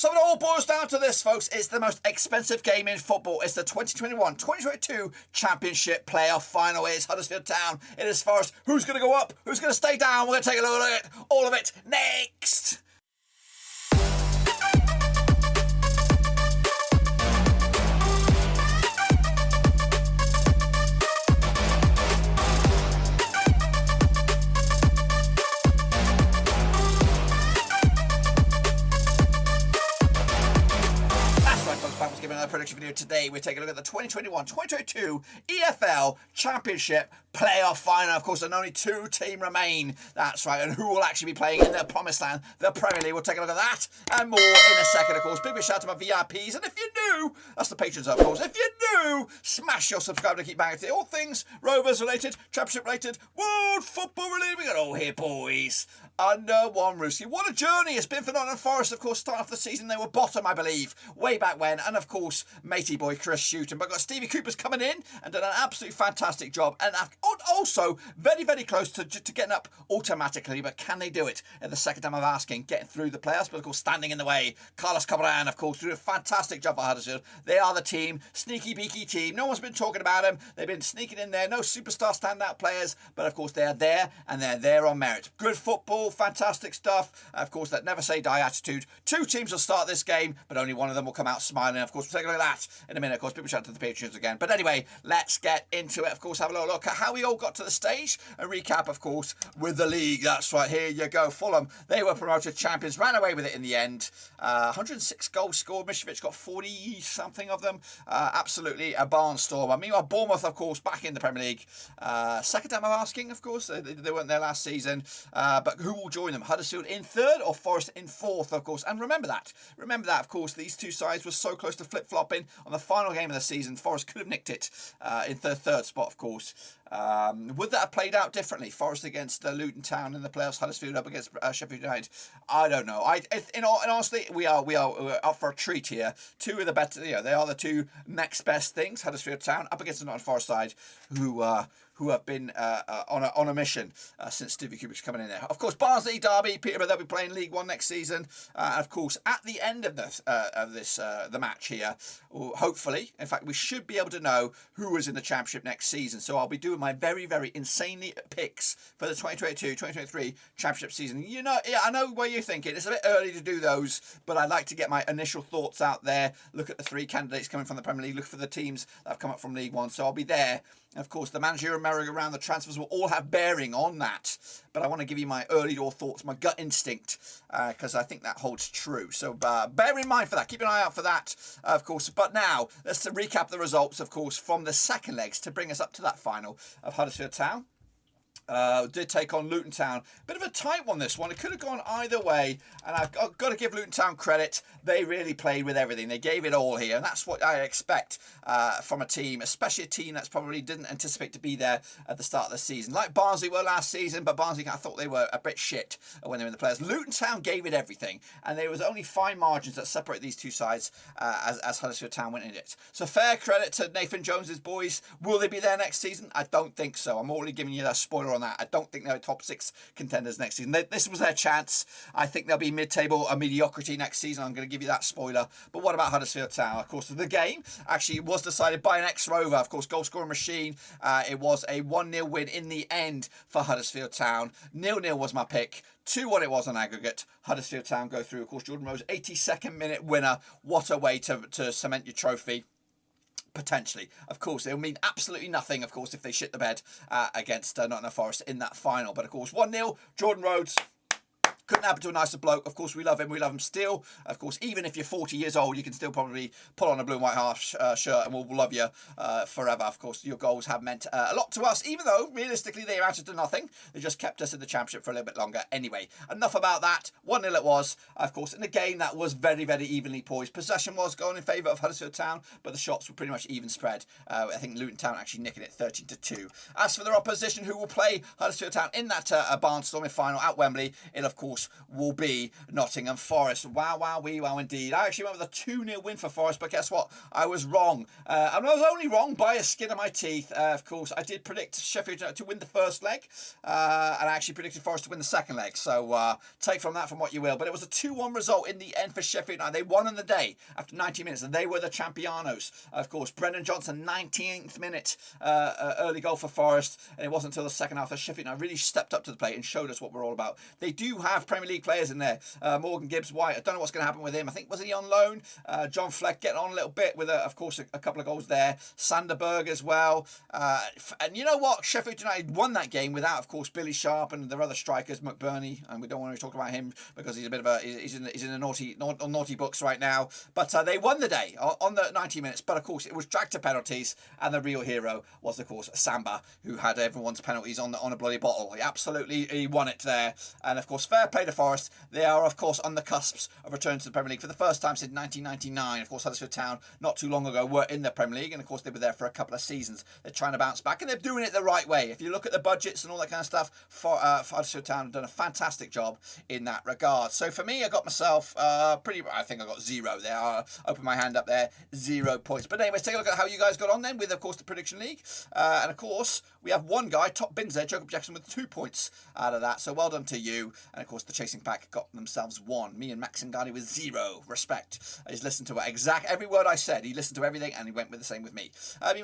So it all boils down to this, folks. It's the most expensive game in football. It's the 2021-2022 Championship playoff final. It's Huddersfield Town. It is Forest. Who's going to go up? Who's going to stay down? We're going to take a look at it. All of it next. Giving another prediction video today. We're taking a look at the 2021-2022 EFL Championship playoff final. Of course, and only two teams remain. That's right. And who will actually be playing in the promised land, the Premier League? We'll take a look at that and more in a second, of course. Big shout out to my VIPs. And if you're new, that's the patrons, of course. If you're new, smash your subscribe to keep back to all things Rovers related, Championship related, world football related. We got all here, boys. Under one roof. What a journey it's been for Nottingham Forest. Of course, start off the season, they were bottom, I believe, way back when. And of course, matey boy Chris Shooton. But got Stevie Cooper's coming in and done an absolutely fantastic job. And also very, very close to getting up automatically. But can they do it? At the second time of asking, getting through the playoffs, but of course, standing in the way. Carlos Cabran, of course, doing a fantastic job for Huddersfield. They are the team, sneaky beaky team. No one's been talking about them. They've been sneaking in there. No superstar standout players. But of course, they are there and they're there on merit. Good football. Fantastic stuff. Of course, that never say die attitude. Two teams will start this game, but only one of them will come out smiling. Of course, we'll take a look at that in a minute. Of course, people shout to the Patriots again. But anyway, let's get into it. Of course, have a little look at how we all got to the stage. A recap, of course, with the league. That's right. Here you go. Fulham, they were promoted champions, ran away with it in the end. 106 goals scored. Mitrovic got 40-something of them. Absolutely a barnstormer. Meanwhile, Bournemouth, of course, back in the Premier League. Second time I'm asking, of course. They weren't there last season. But who will join them? Huddersfield in third or Forest in fourth, of course. And remember that, of course, these two sides were so close to flip-flopping on the final game of the season. Forest could have nicked it in third spot, of course. Would that have played out differently? Forest against Luton Town in the playoffs, Huddersfield up against Sheffield United. I don't know. Honestly, we're up for a treat here. Two of the better, they are the two next best things. Huddersfield Town up against the Nottingham Forest side, who have been on a mission since Stevie Cooper's coming in there. Of course, Barnsley, Derby, Peterborough, they'll be playing League One next season. Of course, at the end of the match here, hopefully, in fact, we should be able to know who is in the Championship next season. So I'll be doing my very, very insanely picks for the 2022-2023 Championship season. I know where you're thinking. It's a bit early to do those, but I'd like to get my initial thoughts out there. Look at the three candidates coming from the Premier League. Look for the teams that have come up from League One. So I'll be there. And of course, the managerial merry-go-round, the transfers will all have bearing on that. But I want to give you my early door thoughts, my gut instinct, because I think that holds true. So bear in mind for that. Keep an eye out for that, of course. But now, let's recap the results, of course, from the second legs to bring us up to that final of Huddersfield Town. Did take on Luton Town. Bit of a tight one, this one. It could have gone either way. And I've got to give Luton Town credit. They really played with everything. They gave it all here. And that's what I expect from a team, especially a team that's probably didn't anticipate to be there at the start of the season. Like Barnsley were last season, but Barnsley, I thought they were a bit shit when they were in the players. Luton Town gave it everything. And there was only fine margins that separate these two sides as Huddersfield Town went in it. So fair credit to Nathan Jones's boys. Will they be there next season? I don't think so. I'm already giving you that spoiler on that. I don't think they're top six contenders next season. This was their chance. I think they'll be mid-table or mediocrity next season. I'm going to give you that spoiler. But what about Huddersfield Town? Of course, the game actually was decided by an ex-Rover. Of course, goal-scoring machine. It was a 1-0 win in the end for Huddersfield Town. 0-0 was my pick. 2-1 it was on aggregate. Huddersfield Town go through. Of course, Jordan Rose, 82nd minute winner. What a way to cement your trophy. Potentially. Of course, it'll mean absolutely nothing, of course, if they shit the bed against Nottingham Forest in that final. But, of course, 1-0, Jordan Rhodes. Couldn't happen to a nicer bloke. Of course, we love him. We love him still. Of course, even if you're 40 years old, you can still probably put on a blue and white half shirt and we'll love you forever. Of course, your goals have meant a lot to us, even though, realistically, they amounted to nothing. They just kept us in the Championship for a little bit longer. Anyway, enough about that. 1-0 it was, of course, in a game that was very, very evenly poised. Possession was going in favour of Huddersfield Town, but the shots were pretty much even spread. I think Luton Town actually nicking it 13-2. As for their opposition, who will play Huddersfield Town in that barnstorming final at Wembley, it'll, of course, course, will be Nottingham Forest. Wow, wow, wee, wow, indeed. I actually went with a 2-0 win for Forest, but guess what? I was wrong. And I was only wrong by a skin of my teeth. Of course, I did predict Sheffield United to win the first leg, and I actually predicted Forest to win the second leg. So take from that from what you will. But it was a 2-1 result in the end for Sheffield United. They won on the day after 90 minutes, and they were the Champianos. Of course, Brendan Johnson, 19th minute, early goal for Forest, and it wasn't until the second half that Sheffield United really stepped up to the plate and showed us what we're all about. They do have Premier League players in there. Morgan Gibbs-White, I don't know what's going to happen with him. I think, was he on loan? John Fleck getting on a little bit with, of course, a couple of goals there. Sanderberg as well. And you know what? Sheffield United won that game without, of course, Billy Sharp and their other strikers, McBurney, and we don't want to talk about him because he's a bit of a he's in the naughty books right now. But they won the day on the 90 minutes. But of course, it was dragged to penalties, and the real hero was, of course, Samba, who had everyone's penalties on a bloody bottle. He won it there. And of course, fair play to Forest. They are, of course, on the cusps of returning to the Premier League for the first time since 1999. Of course, Huddersfield Town, not too long ago, were in the Premier League, and of course, they were there for a couple of seasons. They're trying to bounce back, and they're doing it the right way. If you look at the budgets and all that kind of stuff, for Huddersfield Town have done a fantastic job in that regard. So for me, I got myself I think I got 0 there. I'll open my hand up there, 0 points. But anyways, take a look at how you guys got on then with, of course, the Prediction League. And of course, we have one guy, top bins there, Jacob Jackson, with 2 points out of that. So well done to you. And of course, the Chasing Pack got themselves 1. Me and Max Ngani with 0. Respect. He's listened to every word I said. He listened to everything, and he went with the same with me.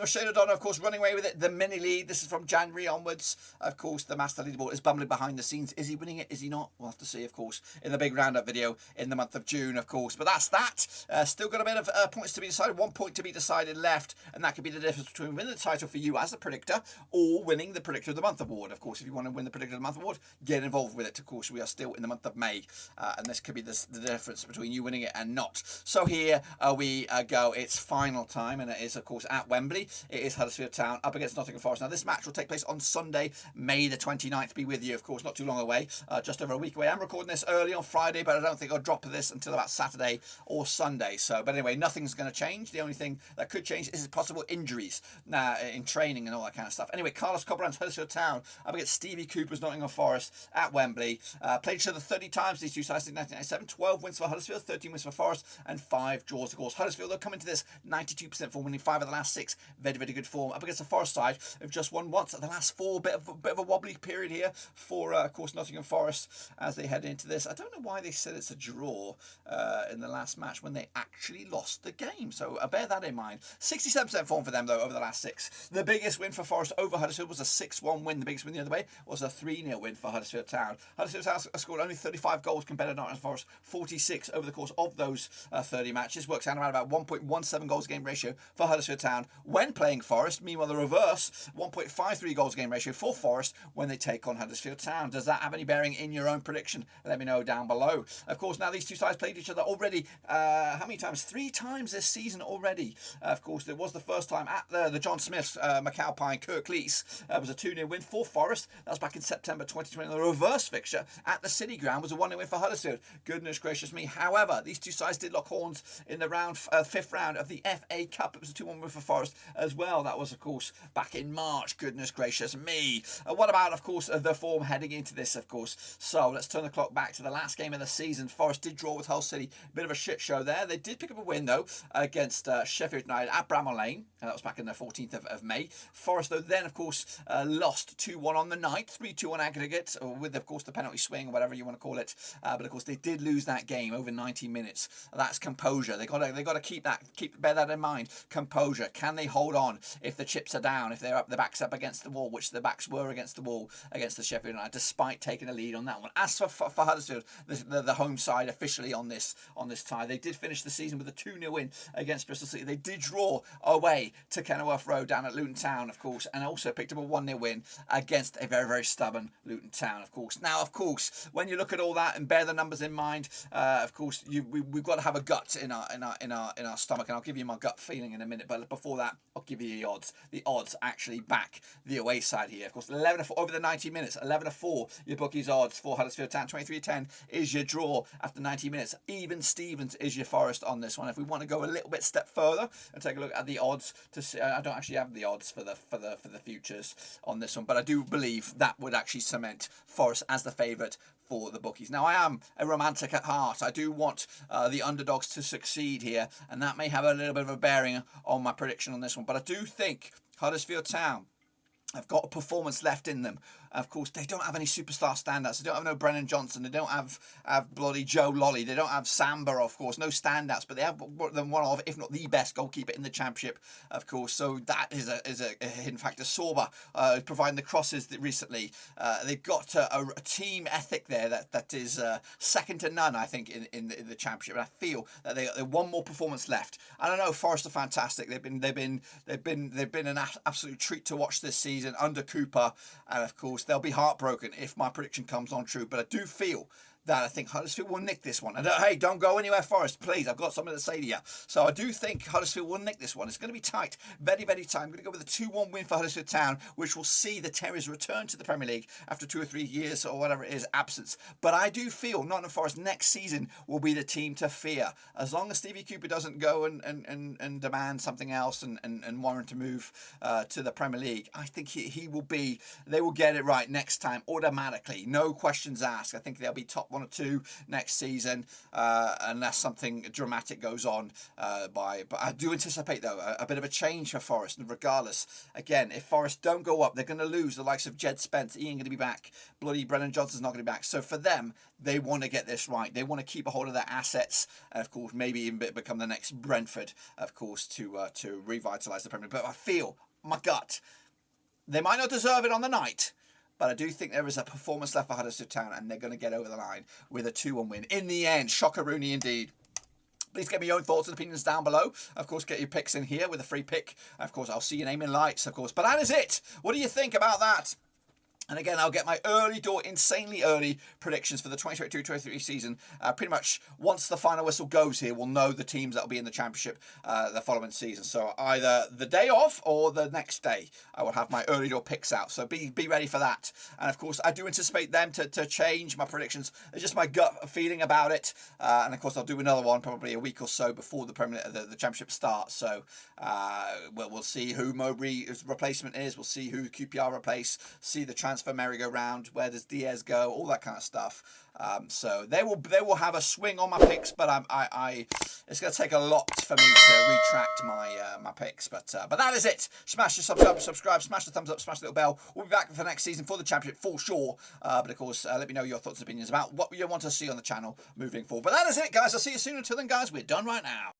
Shane O'Donnell, of course, running away with it. The mini lead. This is from January onwards. Of course, the master leaderboard is bumbling behind the scenes. Is he winning it? Is he not? We'll have to see, of course, in the big roundup video in the month of June, of course. But that's that. Still got a bit of points to be decided. 1 point to be decided left, and that could be the difference between winning the title for you as a predictor or winning the Predictor of the Month award. Of course, if you want to win the Predictor of the Month award, get involved with it. Of course, we are still in the month of May, and this could be the difference between you winning it and not. So here we go. It's final time, and it is, of course, at Wembley. It is Huddersfield Town up against Nottingham Forest. Now, this match will take place on Sunday, May the 29th. Be with you, of course, not too long away, just over a week away. I'm recording this early on Friday, but I don't think I'll drop this until about Saturday or Sunday. So, but anyway, nothing's going to change. The only thing that could change is possible injuries in training and all that kind of stuff. Anyway, Carlos Cobran's Huddersfield Town up against Stevie Cooper's Nottingham Forest at Wembley. Played each other 30 times, these two sides, in 1997. 12 wins for Huddersfield, 13 wins for Forest, and 5 draws. Of course, Huddersfield, they'll come into this 92% form, winning 5 of the last 6. Very, very good form. Up against the Forest side, who've just won once at the last 4. Bit of a wobbly period here for, of course, Nottingham Forest as they head into this. I don't know why they said it's a draw in the last match when they actually lost the game. So bear that in mind. 67% form for them, though, over the last 6. The biggest win for Forest over Huddersfield was a 6-1 win. The biggest win the other way was a 3-0 win for Huddersfield Town. Huddersfield Town scored only 35 goals compared to Nottingham Forest, 46 over the course of those 30 matches. Works out around about 1.17 goals game ratio for Huddersfield Town when playing Forest. Meanwhile, the reverse, 1.53 goals game ratio for Forest when they take on Huddersfield Town. Does that have any bearing in your own prediction? Let me know down below. Of course, now these two sides played each other already. How many times? 3 times this season already. Of course, it was the first time at the John Smith's McAlpine Kirklees. It was a 2-0 win for Forest. That was back in September 2020. The reverse fixture at the City Ground was a 1-0 win for Huddersfield. Goodness gracious me. However, these two sides did lock horns in the fifth round of the FA Cup. It was a 2-1 win for Forest as well. That was, of course, back in March. Goodness gracious me. What about, of course, the form heading into this, of course? So let's turn the clock back to the last game of the season. Forest did draw with Hull City. Bit of a shit show there. They did pick up a win, though, against Sheffield United at Bramall Lane. That was back in the 14th of May. Forest, though, then, of course, lost 2-1 on the night. 3-2 on aggregate, with, of course, the penalty swing, or whatever you want to call it. But, of course, they did lose that game over 90 minutes. That's composure. They got to bear that in mind. Composure. Can they hold on if the chips are down, if they're up, the backs up against the wall, which the backs were against the wall against the Sheffield United, despite taking a lead on that one. As for Huddersfield, the home side officially on this tie, they did finish the season with a 2-0 win against Bristol City. They did draw away to Kenilworth Road down at Luton Town, of course, and also picked up a 1-0 win against a very, very stubborn Luton Town, of course. Now, of course, when you look at all that and bear the numbers in mind, of course, we've got to have a gut in our stomach, and I'll give you my gut feeling in a minute. But before that, I'll give you the odds. The odds actually back the away side here. Of course, 11-4 over the 90 minutes. 11-4 your bookies odds for Huddersfield Town. 23-10 is your draw after 90 minutes. Even Stevens is your Forest on this one. If we want to go a little bit step further and take a look at the odds to see, I don't actually have the odds for the future. futures on this one. But I do believe that would actually cement Forest as the favourite for the bookies. Now, I am a romantic at heart. I do want the underdogs to succeed here, and that may have a little bit of a bearing on my prediction on this one. But I do think Huddersfield Town have got a performance left in them. Of course, they don't have any superstar standouts. They don't have no Brennan Johnson. They don't have bloody Joe Lolly. They don't have Samba, of course. No standouts, but they have one of, if not the best goalkeeper in the Championship, of course. So that is a hidden factor. Sorba providing the crosses recently. They've got a team ethic there that is second to none, I think, in the Championship. And I feel that they one more performance left. I don't know. Forest are fantastic. They've been an absolute treat to watch this season under Cooper, and of course they'll be heartbroken if my prediction comes on true. But I do feel that I think Huddersfield will nick this one. And hey, don't go anywhere, Forest, please. I've got something to say to you. So I do think Huddersfield will nick this one. It's going to be tight, very, very tight. I'm going to go with a 2-1 win for Huddersfield Town, which will see the Terriers return to the Premier League after 2 or 3 years or whatever it is, absence. But I do feel Nottingham Forest next season will be the team to fear. As long as Stevie Cooper doesn't go and demand something else and warrant a move to the Premier League, I think he will be, they will get it right next time automatically. No questions asked. I think they'll be top 1 or 2 next season, unless something dramatic goes on. But I do anticipate, though, a bit of a change for Forest. And regardless, again, if Forest don't go up, they're going to lose the likes of Jed Spence. He ain't going to be back. Bloody Brennan Johnson's not going to be back. So for them, they want to get this right. They want to keep a hold of their assets, and of course, maybe even become the next Brentford, of course, to revitalise the Premier League. But I feel, my gut, they might not deserve it on the night, but I do think there is a performance left for Huddersfield Town, and they're going to get over the line with a 2-1 win. In the end, shocker-rooney indeed. Please get me your own thoughts and opinions down below. Of course, get your picks in here with a free pick. Of course, I'll see your name in lights, of course. But that is it. What do you think about that? And again, I'll get my early door, insanely early predictions for the 2022-23 season. Pretty much once the final whistle goes here, we'll know the teams that will be in the Championship the following season. So either the day off or the next day, I will have my early door picks out. So be ready for that. And of course, I do anticipate them to change my predictions. It's just my gut feeling about it. And of course, I'll do another one probably a week or so before the Championship starts. So we'll see who Mowbray's replacement is. We'll see who QPR replace. See the transfer merry-go-round, where does Diaz go, all that kind of stuff. So they will have a swing on my picks, but it's going to take a lot for me to retract my picks. But that is it. Smash the subscribe, smash the thumbs up, smash the little bell. We'll be back for next season for the Championship for sure. But of course, let me know your thoughts and opinions about what you want to see on the channel moving forward. But that is it, guys. I'll see you soon. Until then, guys, we're done right now.